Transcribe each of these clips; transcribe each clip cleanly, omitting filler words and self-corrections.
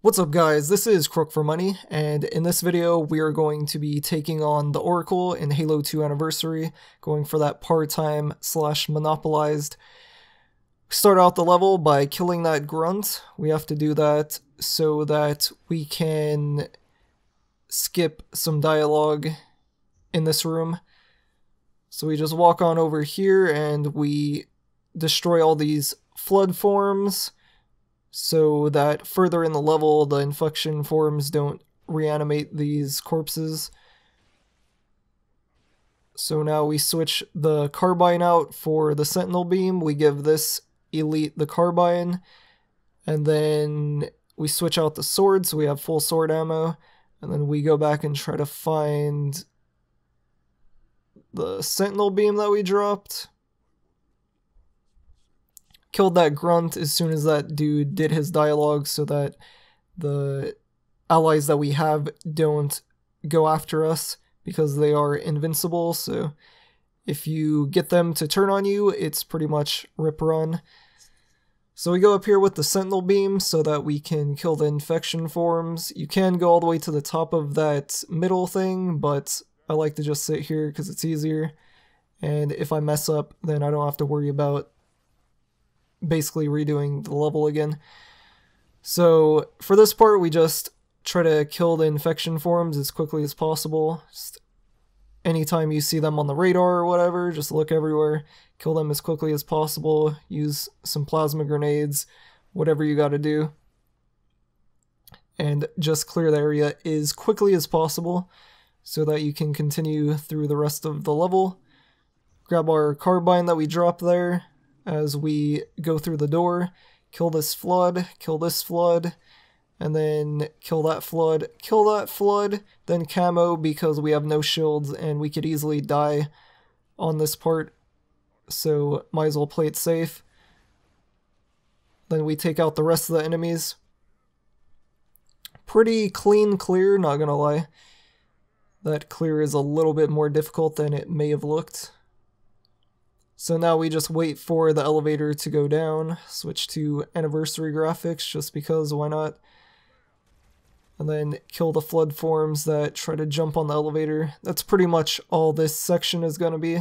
What's up guys, this is Crook for Money, and in this video we are going to be taking on the Oracle in Halo 2 Anniversary, going for that part-time / monopolized. We start out the level by killing that grunt. We have to do that so that we can skip some dialogue in this room. So we just walk on over here and we destroy all these flood forms, so that further in the level the infection forms don't reanimate these corpses. So now we switch the carbine out for the sentinel beam. We give this elite the carbine, and then we switch out the sword so we have full sword ammo, and then we go back and try to find the sentinel beam that we dropped. Killed that grunt as soon as that dude did his dialogue so that the allies that we have don't go after us because they are invincible. So if you get them to turn on you, it's pretty much rip run. So we go up here with the sentinel beam so that we can kill the infection forms. You can go all the way to the top of that middle thing, but I like to just sit here because it's easier. And if I mess up, then I don't have to worry about basically redoing the level again. So for this part we just try to kill the infection forms as quickly as possible. Just anytime you see them on the radar or whatever, just look everywhere, kill them as quickly as possible, use some plasma grenades, whatever you gotta do, and just clear the area as quickly as possible so that you can continue through the rest of the level. Grab our carbine that we dropped there as we go through the door, kill this flood, and then kill that flood, then camo because we have no shields and we could easily die on this part, so might as well play it safe. Then we take out the rest of the enemies. Pretty clean clear, not gonna lie. That clear is a little bit more difficult than it may have looked. So now we just wait for the elevator to go down, switch to anniversary graphics just because, why not? And then kill the flood forms that try to jump on the elevator. That's pretty much all this section is going to be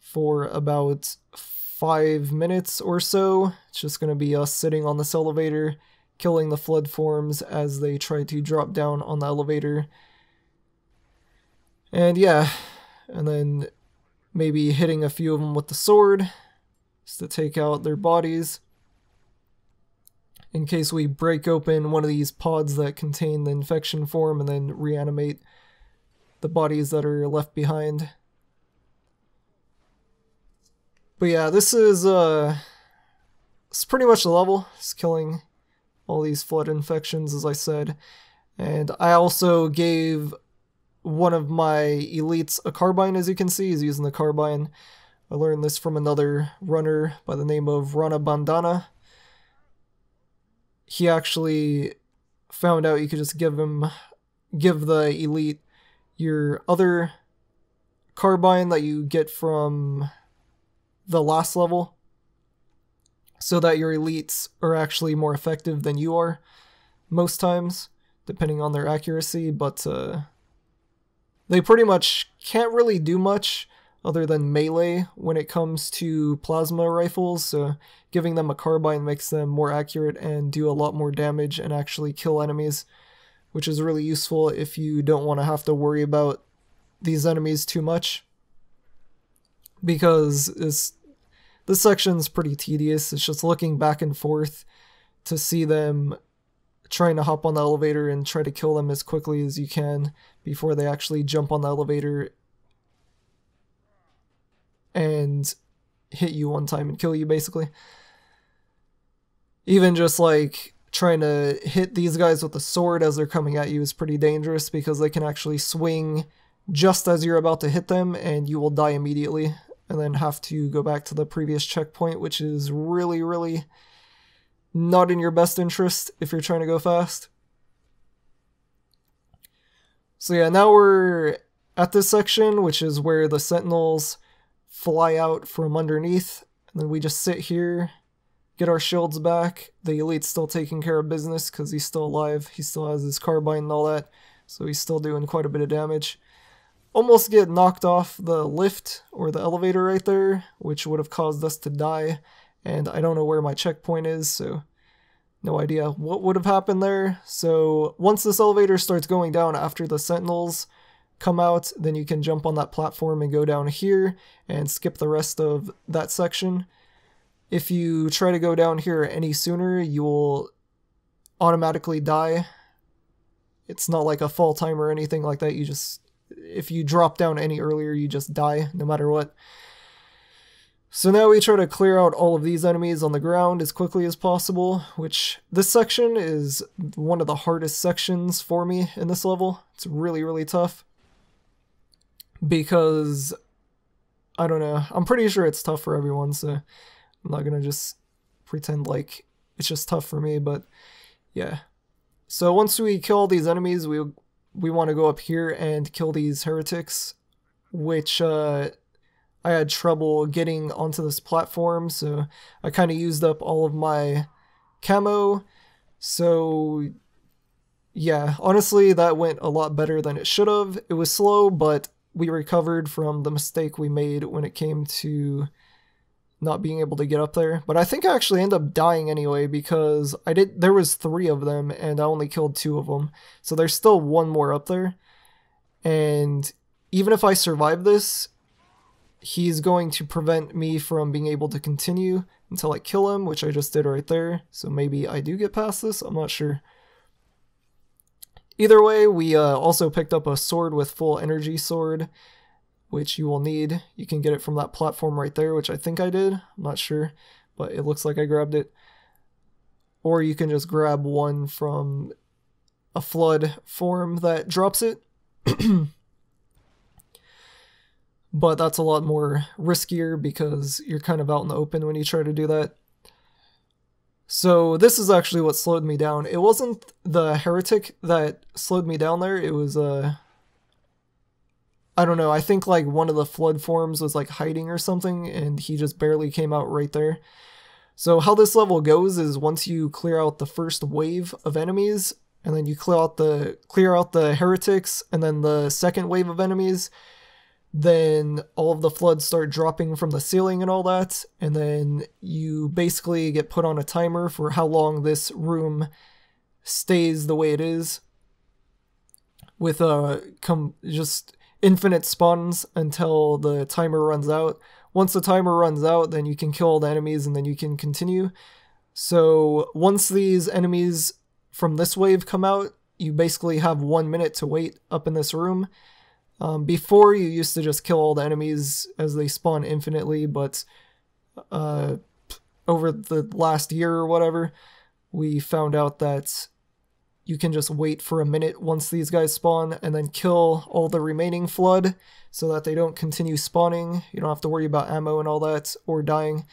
for about 5 minutes or so. It's just going to be us sitting on this elevator, killing the flood forms as they try to drop down on the elevator. And yeah, and then maybe hitting a few of them with the sword just to take out their bodies in case we break open one of these pods that contain the infection form and then reanimate the bodies that are left behind. But yeah, this is it's pretty much the level. It's killing all these flood infections, as I said. And I also gave one of my elites a carbine, as you can see. He's using the carbine. I learned this from another runner by the name of Rana Bandana. He actually found out you could just give the elite your other carbine that you get from the last level, so that your elites are actually more effective than you are most times, depending on their accuracy, but they pretty much can't really do much other than melee when it comes to plasma rifles, so giving them a carbine makes them more accurate and do a lot more damage and actually kill enemies, which is really useful if you don't want to have to worry about these enemies too much, because this section's pretty tedious. It's just looking back and forth to see them trying to hop on the elevator and try to kill them as quickly as you can before they actually jump on the elevator and hit you one time and kill you, basically. Even just like trying to hit these guys with a sword as they're coming at you is pretty dangerous because they can actually swing just as you're about to hit them and you will die immediately and then have to go back to the previous checkpoint, which is really not in your best interest if you're trying to go fast. So yeah, now we're at this section, which is where the sentinels fly out from underneath, and then we just sit here, get our shields back. The elite's still taking care of business because he's still alive. He still has his carbine and all that, so he's still doing quite a bit of damage. Almost get knocked off the lift or the elevator right there, which would have caused us to die, and I don't know where my checkpoint is, so no idea what would have happened there. So once this elevator starts going down after the sentinels come out, then you can jump on that platform and go down here and skip the rest of that section. If you try to go down here any sooner, you will automatically die. It's not like a fall time or anything like that. You just, if you drop down any earlier, you just die no matter what. So now we try to clear out all of these enemies on the ground as quickly as possible, which this section is one of the hardest sections for me in this level. It's really, really tough because, I don't know, I'm pretty sure it's tough for everyone, so I'm not gonna just pretend like it's just tough for me, but yeah. So once we kill all these enemies, we want to go up here and kill these heretics, which I had trouble getting onto this platform, so I kind of used up all of my camo. So yeah, honestly, that went a lot better than it should have. It was slow, but we recovered from the mistake we made when it came to not being able to get up there. But I think I actually ended up dying anyway because there was 3 of them and I only killed 2 of them. So there's still 1 more up there. And even if I survive this, he's going to prevent me from being able to continue until I kill him, which I just did right there. So maybe I do get past this, I'm not sure. Either way, we also picked up a sword with full energy sword, which you will need. You can get it from that platform right there, which I think I did. I'm not sure, but it looks like I grabbed it. Or you can just grab one from a flood form that drops it. But that's a lot more riskier because you're kind of out in the open when you try to do that. So this is actually what slowed me down. It wasn't the heretic that slowed me down there. It was, I don't know, I think like one of the flood forms was like hiding or something and he just barely came out right there. So how this level goes is once you clear out the first wave of enemies and then you clear out the heretics and then the second wave of enemies, then all of the floods start dropping from the ceiling and all that, and then you basically get put on a timer for how long this room stays the way it is, with just infinite spawns until the timer runs out. Once the timer runs out, then you can kill all the enemies and then you can continue. So once these enemies from this wave come out, you basically have 1 minute to wait up in this room. Before, you used to just kill all the enemies as they spawn infinitely, but over the last year or whatever, we found out that you can just wait for a minute once these guys spawn and then kill all the remaining flood so that they don't continue spawning. You don't have to worry about ammo and all that or dying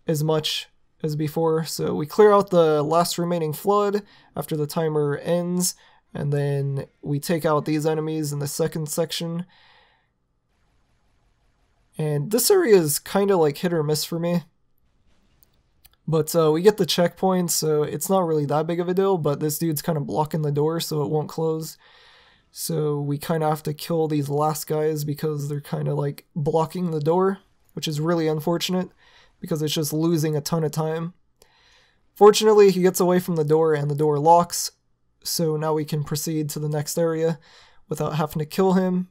as much as before. So we clear out the last remaining flood after the timer ends. And then we take out these enemies in the second section. And this area is kind of like hit or miss for me. But we get the checkpoint, so it's not really that big of a deal, but this dude's kind of blocking the door so it won't close. So we kind of have to kill these last guys because they're kind of like blocking the door, which is really unfortunate because it's just losing a ton of time. Fortunately, he gets away from the door and the door locks. So now we can proceed to the next area without having to kill him.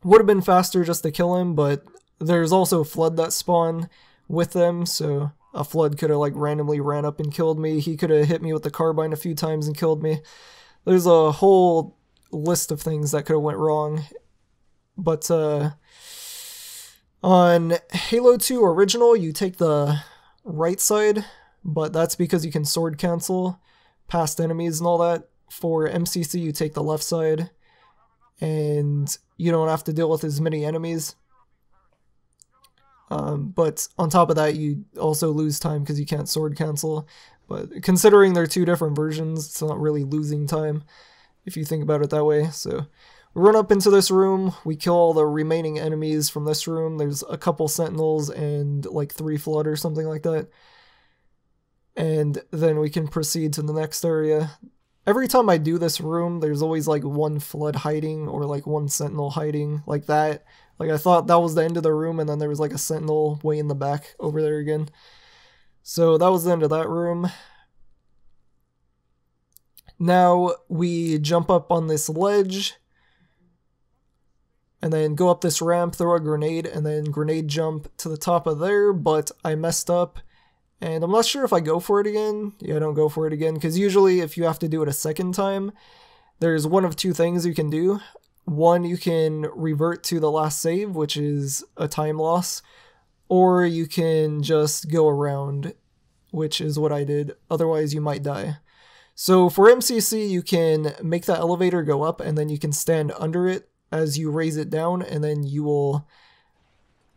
Would have been faster just to kill him, but there's also a flood that spawn with them, so a flood could have like randomly ran up and killed me. He could have hit me with the carbine a few times and killed me. There's a whole list of things that could have went wrong. But on Halo 2 Original, you take the right side, but that's because you can sword cancel past enemies and all that. For MCC, you take the left side, and you don't have to deal with as many enemies. But on top of that, you also lose time because you can't sword cancel. But considering they're 2 different versions, it's not really losing time if you think about it that way. So We run up into this room, we kill all the remaining enemies from this room. There's a couple sentinels and like 3 flood or something like that. And then we can proceed to the next area. Every time I do this room, there's always like 1 flood hiding or like 1 sentinel hiding like that. Like I thought that was the end of the room, and then there was like a sentinel way in the back over there again. So that was the end of that room. Now we jump up on this ledge and then go up this ramp, throw a grenade, and then grenade jump to the top of there, but I messed up, and I'm not sure if I go for it again. Yeah, I don't go for it again, because usually if you have to do it a second time, there's one of 2 things you can do. One, you can revert to the last save, which is a time loss, or you can just go around, which is what I did. Otherwise, you might die. So for MCC, you can make that elevator go up, and then you can stand under it as you raise it down, and then you will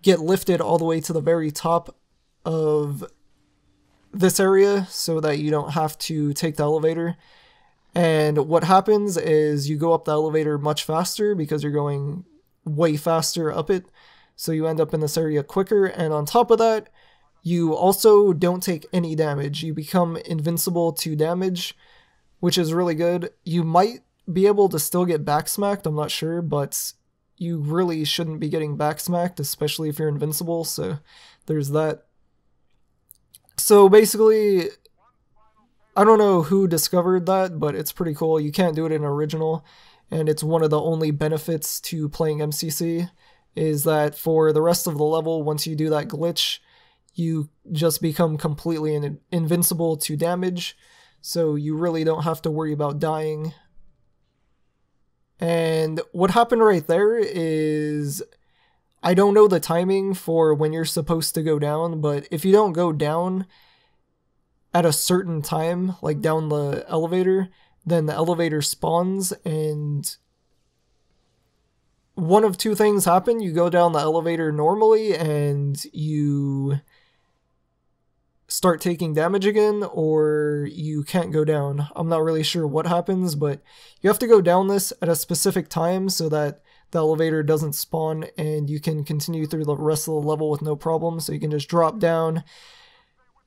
get lifted all the way to the very top of this area so that you don't have to take the elevator. And what happens is you go up the elevator much faster because you're going way faster up it, so you end up in this area quicker. And on top of that, you also don't take any damage. You become invincible to damage, which is really good. You might be able to still get backsmacked, I'm not sure, but you really shouldn't be getting backsmacked, especially if you're invincible, so there's that. So basically, I don't know who discovered that, but it's pretty cool. You can't do it in original, and it's one of the only benefits to playing MCC, is that for the rest of the level, once you do that glitch, you just become completely invincible to damage, so you really don't have to worry about dying. And what happened right there is, I don't know the timing for when you're supposed to go down, but if you don't go down at a certain time, like down the elevator, then the elevator spawns, and one of 2 things happen. You go down the elevator normally and you start taking damage again, or you can't go down. I'm not really sure what happens, but you have to go down this at a specific time so that the elevator doesn't spawn and you can continue through the rest of the level with no problem. So you can just drop down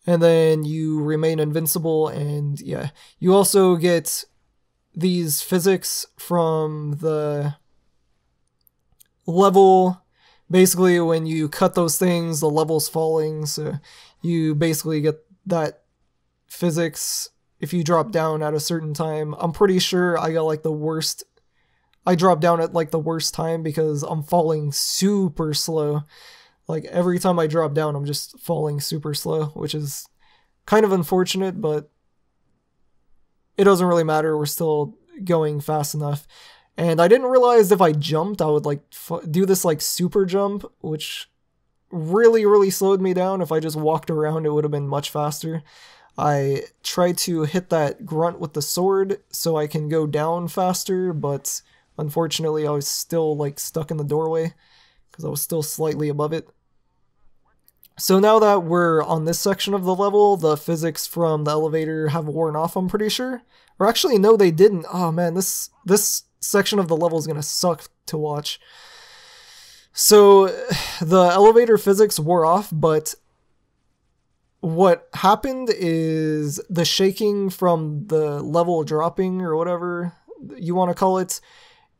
and then you remain invincible. And yeah, you also get these physics from the level. Basically, when you cut those things, the level's falling, so you basically get that physics if you drop down at a certain time. I'm pretty sure I got like the worst. I dropped down at like the worst time because I'm falling super slow. Like every time I drop down, I'm just falling super slow, which is kind of unfortunate, but it doesn't really matter. We're still going fast enough. And I didn't realize if I jumped, I would like do this like super jump, which really slowed me down. If I just walked around, it would have been much faster. I tried to hit that grunt with the sword so I can go down faster, but unfortunately I was still like stuck in the doorway because I was still slightly above it. So now that we're on this section of the level, the physics from the elevator have worn off, I'm pretty sure. Or actually, no, they didn't. Oh man, this section of the level is gonna suck to watch. So the elevator physics wore off, but what happened is the shaking from the level dropping, or whatever you want to call it,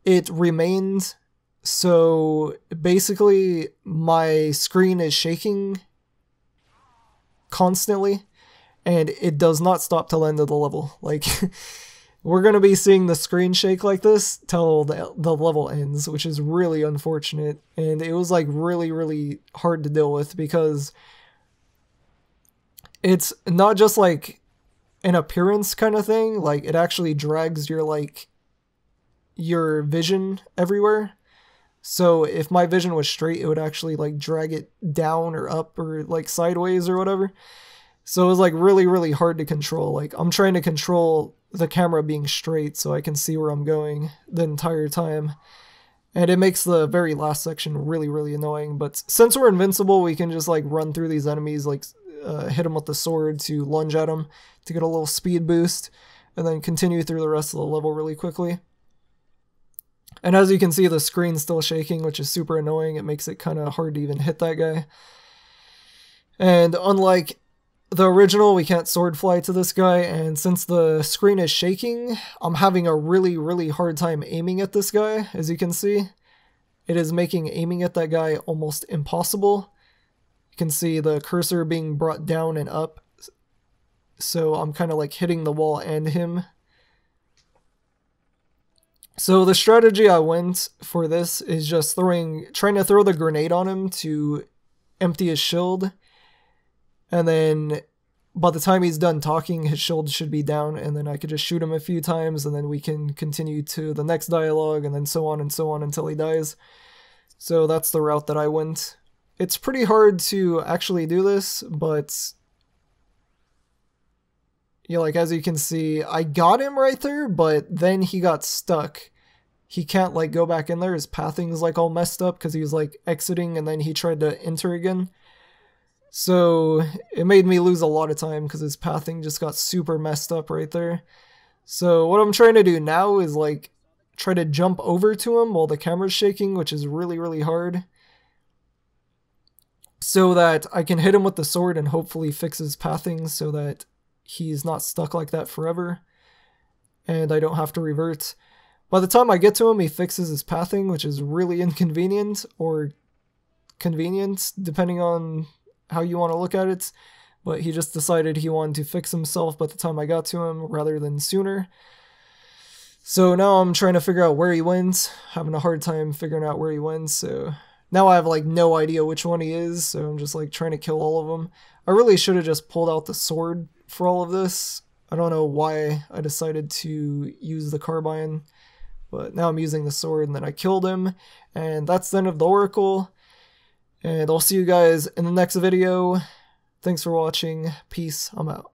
it remained. So basically my screen is shaking constantly, and it does not stop till the end of the level. Like we're going to be seeing the screen shake like this till the level ends, which is really unfortunate. And it was like really hard to deal with because it's not just like an appearance kind of thing. Like it actually drags your vision everywhere. So if my vision was straight, it would actually like drag it down or up or like sideways or whatever. So it was like really hard to control. Like I'm trying to control the camera being straight so I can see where I'm going the entire time. And it makes the very last section really annoying. But since we're invincible, we can just like run through these enemies, like hit them with the sword to lunge at them to get a little speed boost, and then continue through the rest of the level really quickly. And as you can see, the screen's still shaking, which is super annoying. It makes it kind of hard to even hit that guy. And unlike the original, we can't sword fly to this guy, and since the screen is shaking, I'm having a really hard time aiming at this guy, as you can see. It is making aiming at that guy almost impossible. You can see the cursor being brought down and up, so I'm kind of like hitting the wall and him. So the strategy I went for this is just trying to throw the grenade on him to empty his shield, and then by the time he's done talking, his shield should be down, and then I could just shoot him a few times, and then we can continue to the next dialogue, and then so on until he dies. So that's the route that I went. It's pretty hard to actually do this, but yeah, like as you can see, I got him right there, but then he got stuck. He can't like go back in there. His pathing is like all messed up because he was like exiting and then he tried to enter again. So it made me lose a lot of time because his pathing just got super messed up right there. So what I'm trying to do now is like try to jump over to him while the camera's shaking, which is really hard, so that I can hit him with the sword and hopefully fix his pathing so that he's not stuck like that forever and I don't have to revert. By the time I get to him, he fixes his pathing, which is really inconvenient, or convenient depending on how you want to look at it, but he just decided he wanted to fix himself by the time I got to him rather than sooner. So now I'm trying to figure out where he went, having a hard time figuring out where he went, so now I have like no idea which one he is, so I'm just like trying to kill all of them. I really should have just pulled out the sword for all of this. I don't know why I decided to use the carbine, but now I'm using the sword, and then I killed him, and that's the end of the Oracle. And I'll see you guys in the next video. Thanks for watching. Peace. I'm out.